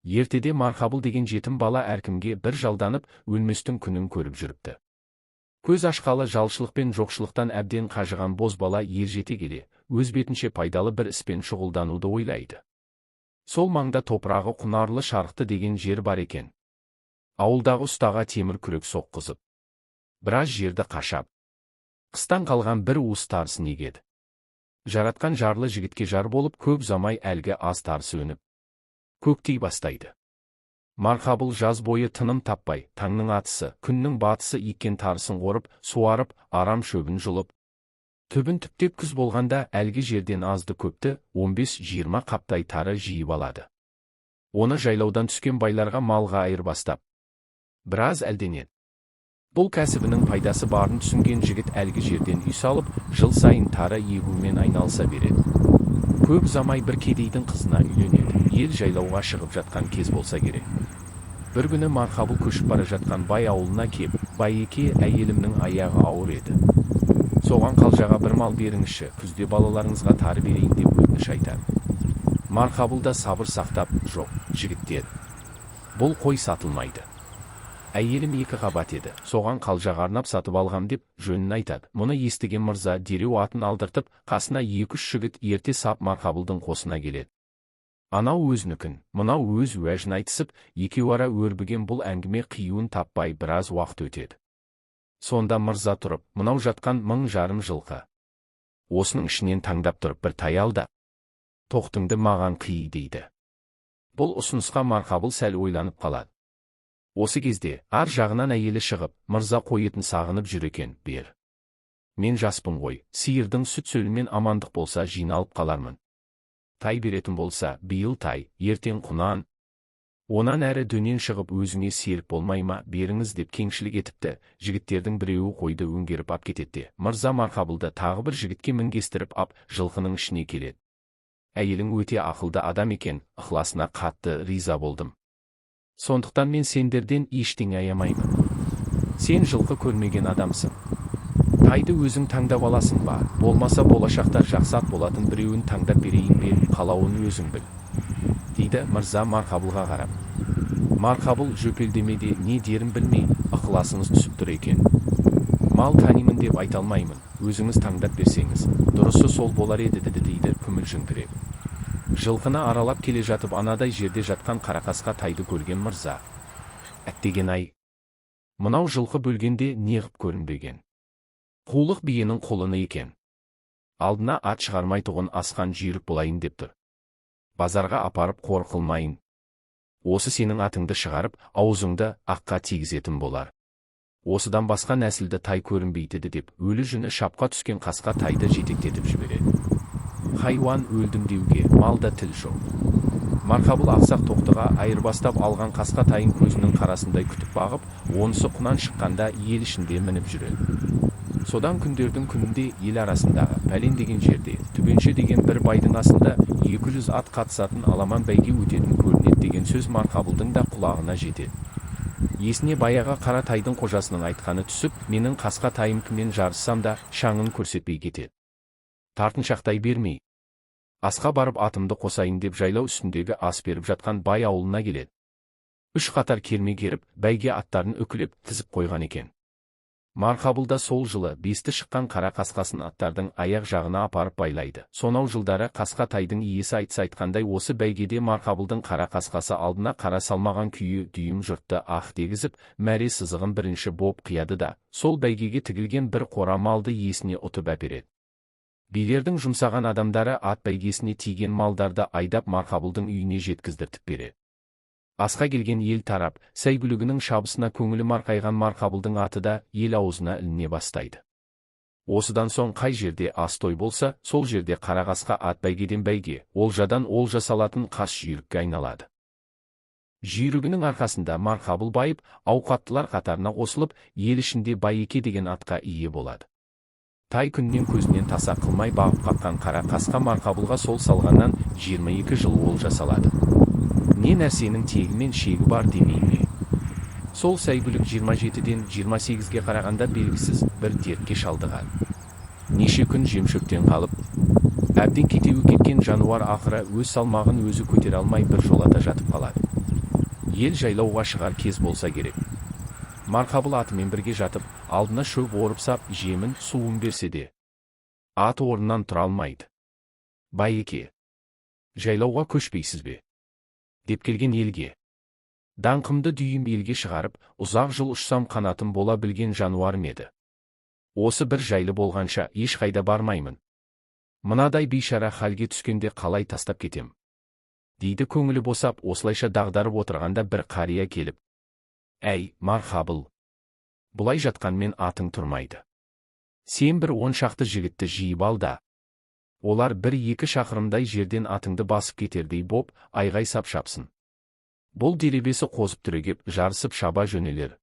Ертеде Марқабыл деген жетім бала әркімге бір жалданып, өлместің күнін көріп жүріпті. Көз ашқалы жалшылық пен жоқшылықтан әбден қажыған бозбала ержете келе, өз бетінше пайдалы бір іспен шұғылдануды ойлайды. Сол маңда топырағы құнарлы Шарықты деген жер бар екен. Ауылдағы ұстаға темір күрек соққызып, біраз жерді қашап, қыстан қалған бір уыс тарысын егеді. Жаратқан жарлы жігітке жар болып, көп замай әлгі аз тарысы өніп көктей бастайды. Марқабыл жаз бойы тыным таппай, таңның атысы, күннің батысы еккен тарысын қорып, суарып, арам шөбін жұлып, түбін түптеп күз болғанда әлгі жерден азды көпті 15-20 қаптай тары жиып алады. Оны жайлаудан түскен байларға малға айырбастап, біраз әлденеді. Бұл кәсібінің пайдасы барын түсінген жігіт әлгі жерден үй салып, жыл сайын тары егумен айналыса береді. Көп замай бір кедейдің қызына үйленеді. Ел жайлауға шығып жатқан кез болса керек. Бір күні Марқабыл көшіп бара жатқан бай ауылына кеп, байеке, әйелімнің аяғы ауыр еді. Соған қалжаға бір мал беріңізші, күзде балаларыңызға тары берейін деп өтініш айтады. Марқабыл да сабыр сақтап, жоқ, жігіттер, бұл қой сатылмайды. Әйелім 2 қабат еді, соған қалжаға арнап сатып алғам деп жөнін айтады. Мұны естіген мырза дереу атын алдыртып, қасына 2-3 жігіт ерте сап Марқабылдың қосына келеді. Анау өзінікін, мынау өз уәжін айтысып, екеуі ара өрбіген бұл әңгіме қиюын таппай біраз уақыт өтеді. Сонда мырза тұрып, мынау жатқан 1000 жарым жылқы, осының ішінен таңдап тұрып бір тай ал да тоқтыңды маған қий дейді. Бұл ұсынысқа Марқабыл сәл ойланып қалады. Осы кезде ар жағынан әйелі шығып, мырза қойетін сағынып жүр екен, бер. Мен жаспын ғой, сиырдың сүт сөлімен амандық болса жиналып қалармын. Тай беретін болса, биыл тай, ертең құнан. Онан әрі дөнен шығып өзіңе серік болмай ма, беріңіз деп кеңшілік етіпті. Жігіттердің біреуі қойды өңгеріп ап кететті. Мырза Марқабылды тағы бір жігітке мінгестіріп ап, жылқының ішіне келеді. Әйелің өте ақылды адам екен, ықыласына қатты риза болдым. Сондықтан мен сендерден ештеңе аямаймын. Сен жылқы көрмеген адамсың. Тайды өзің таңдап аласың ба, болмаса болашақта жақсы ат болатын біреуін таңдап берейін бе, қалауын өзің біл, дейді мырза Марқабылға қарап. Марқабыл жөпелдемеде не дерін білмей, ықыласыңыз түсіп тұр екен. Мал танимын деп айта алмаймын, өзіңіз таңдап берсеңіз, дұрысы сол болар еді дейді күмілжіңкіреп. Жылқыны аралап келе жатып анадай жерде жатқан қарақасқа тайды көрген мырза. Әттеген-ай, мынау жылқы бөлгенде неғып көрінбеген. Қулық биенің құлыны екен. Алдына ат шығармай тұғын асқан жүйрік болайын деп тұр. Базарға апарып қор қылмайын. Осы сенің атыңды шығарып, аузыңды аққа тигізетін болар. Осыдан басқа нәсілді тай көрінбейді деп, өлі жүні шапқа түскен қасқа тайды жетектетіп жібереді. Хайуан өлдім деуге, малда тіл жоқ. Марқабыл ақсақ тоқтыға айырбастап алған қасқа тайын көзінің қарасындай күтіп бағып, онысы құнан шыққанда ел ішінде мініп жүреді. Содан күндердің күнінде ел арасындағы пәлен деген жерде, түгенше деген бір байдың асында 200 ат қатысатын аламан бәйге өтетін көрінеді деген сөз Марқабылдың да құлағына жетеді. Есіне баяғы қара тайдың қожасының айтқаны түсіп, менің қасқа тайым кіммен жарыссам да шаңын көрсетпей кетеді. Тартыншақтай бермей, асқа барып атымды қосайын деп жайлау үстіндегі ас беріп жатқан бай ауылына келеді. 3 қатар керме керіп, бәйге аттарын үкілеп, тізіп қойған екен. Марқабылда сол жылы 5-ті шыққан қара қасқасын аттардың аяқ жағына апарып байлайды. Сонау жылдары қасқа тайдың иесі айтса айтқандай осы бәйгеде Марқабылдың қара қасқасы алдына қара салмаған күйі дүйім жұртты ақ дегізіп, мәре сызығын бірінші боп қияды да, сол бәйгеге тігілген бір қора малды иесіне ұтып әпереді. Билердің жұмсаған адамдары ат бәйгесіне тиген малдарды айдап Марқабылдың үйіне жеткіздіртіп береді. Асқа келген ел тарап, сәйгүлігінің шабысына көңілі марқайған Марқабылдың аты да ел аузына іліне бастайды. Осыдан соң қай жерде ас той болса, сол жерде қара қасқа ат бәйгеден бәйге, олжадан олжа салатын қас жүйрікке айналады. Жүйрігінің арқасында Марқабыл байып, ауқаттылар қатарына қосылып, ел ішінде байеке деген атқа ие болады. Тай күннен көзінен таса қылмай бағып қаққан қара қасқа Марқабылға сол салғаннан 22 жыл олжа салады. Не нәрсенің тегі мен шегі бар демей ме? Сол сәйгүлік 27-ден 28-ге қарағанда белгісіз бір дертке шалдығады. Неше күн жемшөптен қалып, әбден кетеуі кеткен жануар ақыры өз салмағын өзі көтере алмай бір жолата жатып қалады. Ел жайлауға шығар кез болса керек. Марқабыл атымен бірге жатып, алдына шөп орып сап, жемін, суын берсе де. Ат орнынан тұра алмайды. Байеке, жайлауға көшпейсіз бе? Деп келген елге. Даңқымды дүйім елге шығарып, ұзақ жыл ұшсам қанатым бола білген жануарым еді. Осы бір жайлы болғанша ешқайда бармаймын. Мынадай бейшара халге түскенде қалай тастап кетем? Дейді көңілі босап, осылайша дағдарып отырғанда бір қария келіп. Әй, Марқабыл, бұлай жатқанмен атың тұрмайды. Сен бір 10 шақты жігітті жиып ал да. Олар 1-2 шақырымдай жерден атыңды басып кетердей боп, айғай сап шапсын. Бұл делебесі қозып түрегеп, жарысып шаба жөнелер.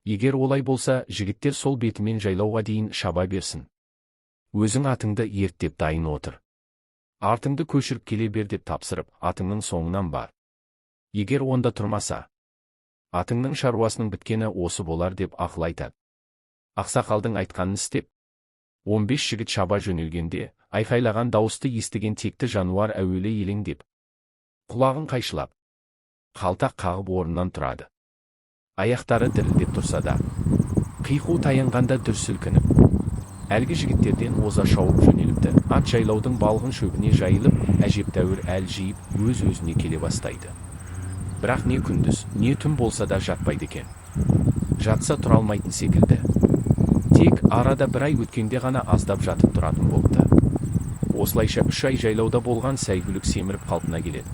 Егер олай болса, жігіттер сол бетімен жайлауға дейін шаба берсін. Өзің атыңды ерттеп дайын отыр. Артыңды көшіріп келе бер деп тапсырып, атыңның соңынан бар. Егер онда тұрмаса, атыңның шаруасының біткені осы болар деп ақыл айтады. Ақсақалдың айтқанын істеп, 15 жігіт шаба жөнелгенде, айқайлаған дауысты естіген текті жануар әуелі елеңдеп. Құлағын қайшылап, қалтақ қағып орнынан тұрады. Аяқтары дірілдеп тұрса да, қиқу таянғанда дүр сілкініп. Әлгі жігіттерден оза шауып жөнеліпті. Ат жайлаудың балғын шөбіне жайылып, әжептәуір әл жиып, өз-өзіне келе бастайды. Бірақ не күндіз, не түн болса да жатпайды екен. Жатса тұра алмайтын секілді. Тек арада бір ай өткенде ғана аздап жатып тұратын болыпты. Осылайша 3 ай жайлауда болған сәйгүлік семіріп қалпына келеді.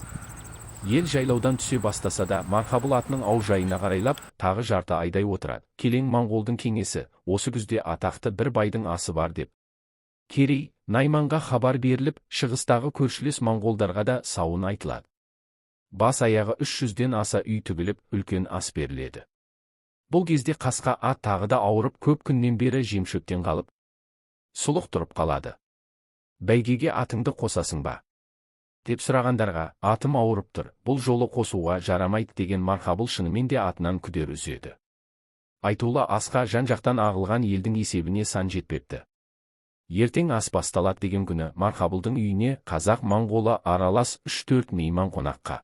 Ел жайлаудан түсе бастаса да, Марқабыл атының ау жайына қарайлап, тағы жарты айдай отырады. Келең Монғолдың кеңесі, осы күзде атақты бір байдың асы бар деп. Керей, Найманға хабар беріліп, шығыстағы көршілес монғолдарға да сауын айтылады. Бас аяғы 300-ден аса үй тігіліп, үлкен ас беріледі. Бұл кезде қасқа ат тағы да ауырып, көп күннен бері жемшөптен қалып, сұлық тұрып қалады. Бәйгеге атыңды қосасың ба? Деп сұрағандарға, атым ауырып тұр, бұл жолы қосуға жарамайды деген Марқабыл шынымен де атынан күдер үзеді. Айтулы асқа жан-жақтан ағылған елдің есебіне сан жетпепті. Ертең ас басталады деген күні Марқабылдың үйіне қазақ-монғолы аралас 3-4 мейман қонаққа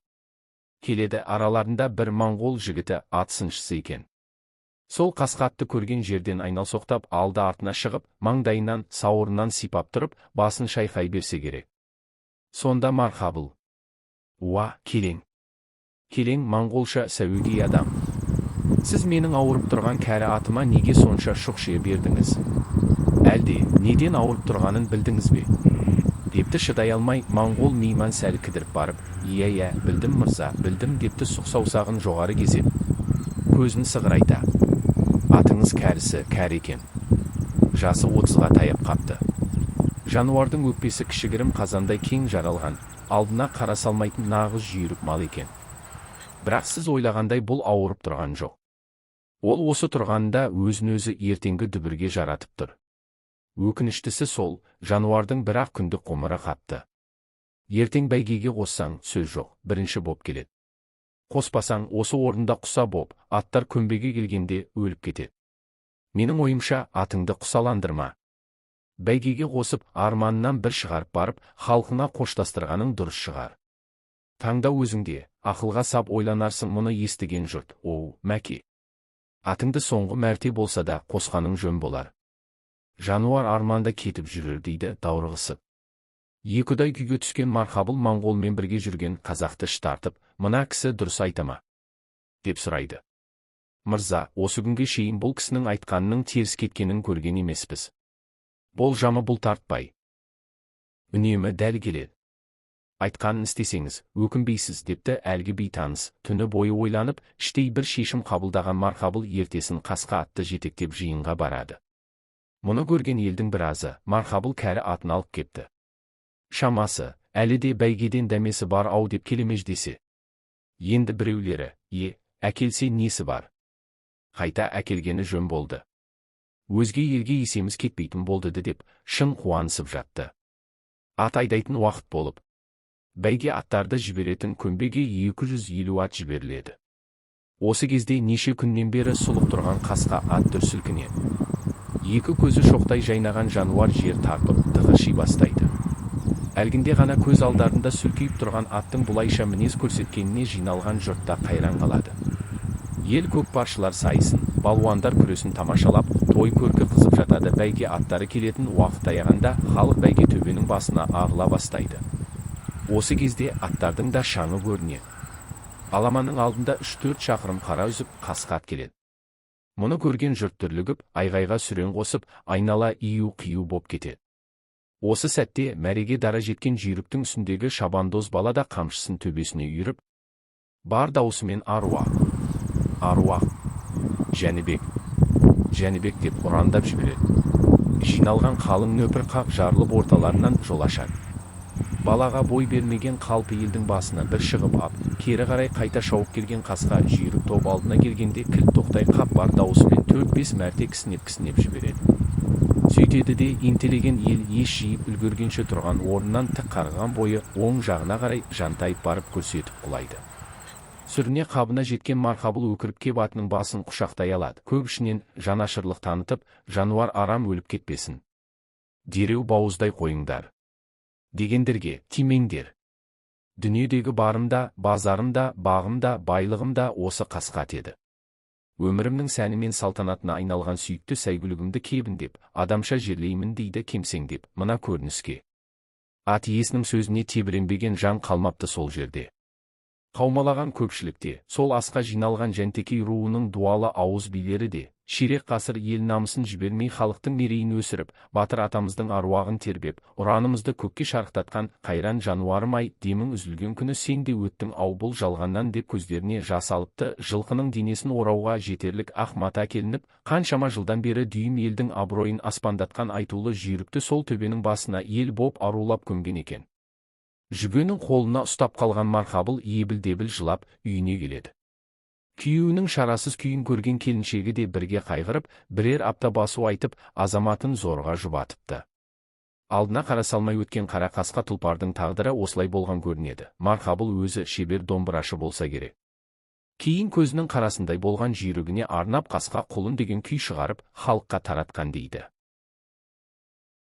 келеді. Араларында бір монғол жігіті ат сыншысы екен. Сол қасқа атты көрген жерден айналсоқтап алды артына шығып, маңдайынан, сауырынан сипап тұрып, басын шайқай берсе керек. Сонда Марқабыл: «Уа, келең! Келең монғолша сәуегей адам. Сіз менің ауырып тұрған кәрі атыма неге сонша шұқшия бердіңіз? Әлде, неден ауырып тұрғанын білдіңіз бе?» Депті. Шыдай алмай, монғол мейман сәл кідіріп барып, «Иә, білдім мырза, білдім» депті. Сұқ саусағын жоғары кезеп, көзін сығырайта: «Атыңыз кәрісі кәрі екен. Жасы 30-ға таяп қапты. Жануардың өкпесі кішігірім қазандай кең жаралған, алдына қара салмайтын нағыз жүйрік мал екен. Бірақ сіз ойлағандай бұл ауырып тұрған жоқ. Ол осы тұрғанда өзін-өзі ертеңгі дүбірге жаратып тұр. Өкініштісі сол, жануардың бір-ақ күндік ғұмыры қапты. Ертең бәйгеге қоссаң, сөз жоқ, бірінші боп келеді. Қоспасаң, осы орында құса боп, аттар көмбеге келгенде өліп кетеді. Менің ойымша, атыңды құсаландырма. Бәйгеге қосып, арманынан бір шығарып барып, халқына қоштастырғаның дұрыс шығар. Таңда өзіңде, ақылға сап ойланарсың». Мұны естіген жұрт: «Оу, мәке, атыңды соңғы мәрте болса да қосқаның жөн болар. Жануар арманда кетіп жүрер» дейді даурығысып. Екідай күйге түскен Марқабыл монғолмен бірге жүрген қазақты тартып: «Мына кісі дұрыс айтама?» деп сұрайды. «Мырза, осы күнге шейін бұл кісінің айтқанының теріс кеткенін көрген емеспіз. Болжамы бұл тартпай, үнемі дәл келеді. Айтқанын істесеңіз, өкінбейсіз» депті. Әлгі бейтаныс түні бойы ойланып, іштей бір шешім қабылдаған Марқабыл ертесін қасқа атты жетектеп жиынға барады. Мұны көрген елдің біразы Марқабыл кәрі атын алып кепті. Шамасы, әлі де бәйгеден дәмесі бар ау деп келемеждесе. Енді біреулері: «Әкелсе несі бар? Қайта әкелгені жөн болды. Өзге елге есеміз кетпейтін болды» деп шын қуанысып жатты. Ат айдайтын уақыт болып, бәйге аттарды жіберетін көмбеге 250 ат жіберіледі. Осы кезде неше күннен бері сұлық тұрған қасқа ат дүр сілкінеді. Екі көзі шоқтай жайнаған жануар жер тарпып тығырши бастайды. Әлгінде ғана көз алдарында сүлкейіп тұрған аттың бұлайша мінез көрсеткеніне жиналған жұртта қайран қалады. Ел көкпаршылар сайысын, балуандар күресін тамашалап, той көркі қызып жатады. Бәйге аттары келетін уақыт аяғанда халық бәйге төбенің басына ағыла бастайды. Осы кезде аттардың да шаңы көрінеді. Аламанның алдында 3-4 шақырым қара үзіп қасқа ат келеді. Мұны көрген жұрт дүрлігіп, айғайға сүрен қосып, айнала ию-қию боп кетеді. Осы сәтте мәреге дара жеткен жүйріктің үстіндегі шабандоз бала да қамшысын төбесіне үйіріп, бар даусымен аруақ, аруақ, Жәнібек, Жәнібек деп ұрандап жібереді. Жиналған қалың нөпір қақ жарылып орталарынан жол ашады. Балаға бой бермеген қалпы елдің басына бір шығып ап, кері қарай қайта шауып келген қасқа жүйрік топ алдына келгенде кілт тоқтай қап бар даусымен 4-5 мәрте кісінеп жібереді. Сөйтеді де ентелеген ел еш жиып үлгергенше тұрған орнынан тік қарған бойы оң жағына қарай жантайып барып көрсетіп құлайды. Сүріне қабына жеткен Марқабыл өкіріп кеп атының басын құшақтай алады. Көп ішінен жанашырлық танытып, жануар арам өліп кетпесін, дереу бауыздай қойыңдар дегендерге тимеңдер. Дүниедегі барымда, базарымда, бағымда, байлығымда осы қасқа ат еді. Өмірімнің сәні мен салтанатына айналған сүйікті сәйгүлігімді кебіндеп, адамша жерлеймін дейді кемсеңдеп. Мына көрініске ат иесінің сөзіне тебіренбеген жан қалмапты сол жерде. Қаумалаған көпшілікте, сол асқа жиналған Жәнтекей руының дуалы ауыз билері де, ширек ғасыр ел намысын жібермей халықтың мерейін өсіріп, батыр атамыздың аруағын тербеп, ұранымызды көкке шарықтатқан қайран жануарым-ай, демің үзілген күні сен де өттің ау бұл жалғаннан деп көздеріне жас алыпты. Жылқының денесін орауға жетерлік ақ мата келініп, қаншама жылдан бері дүйім елдің абыройын аспандатқан айтулы жүйрікті сол төбенің басына ел боп арулап көмген екен. Жүгенің қолына ұстап қалған Марқабыл ебіл-дебіл жылап үйіне келеді. Күйеуінің шарасыз күйін көрген келіншегі де бірге қайғырып, бірер апта басу айтып, азаматын зорға жұбатыпты. Алдына қара салмай өткен қара қасқа тұлпардың тағдыры осылай болған көрінеді. Марқабыл өзі шебер домбырашы болса керек. Кейін көзінің қарасындай болған жүйрігіне арнап қасқа құлын деген күй шығарып, халыққа таратқан дейді.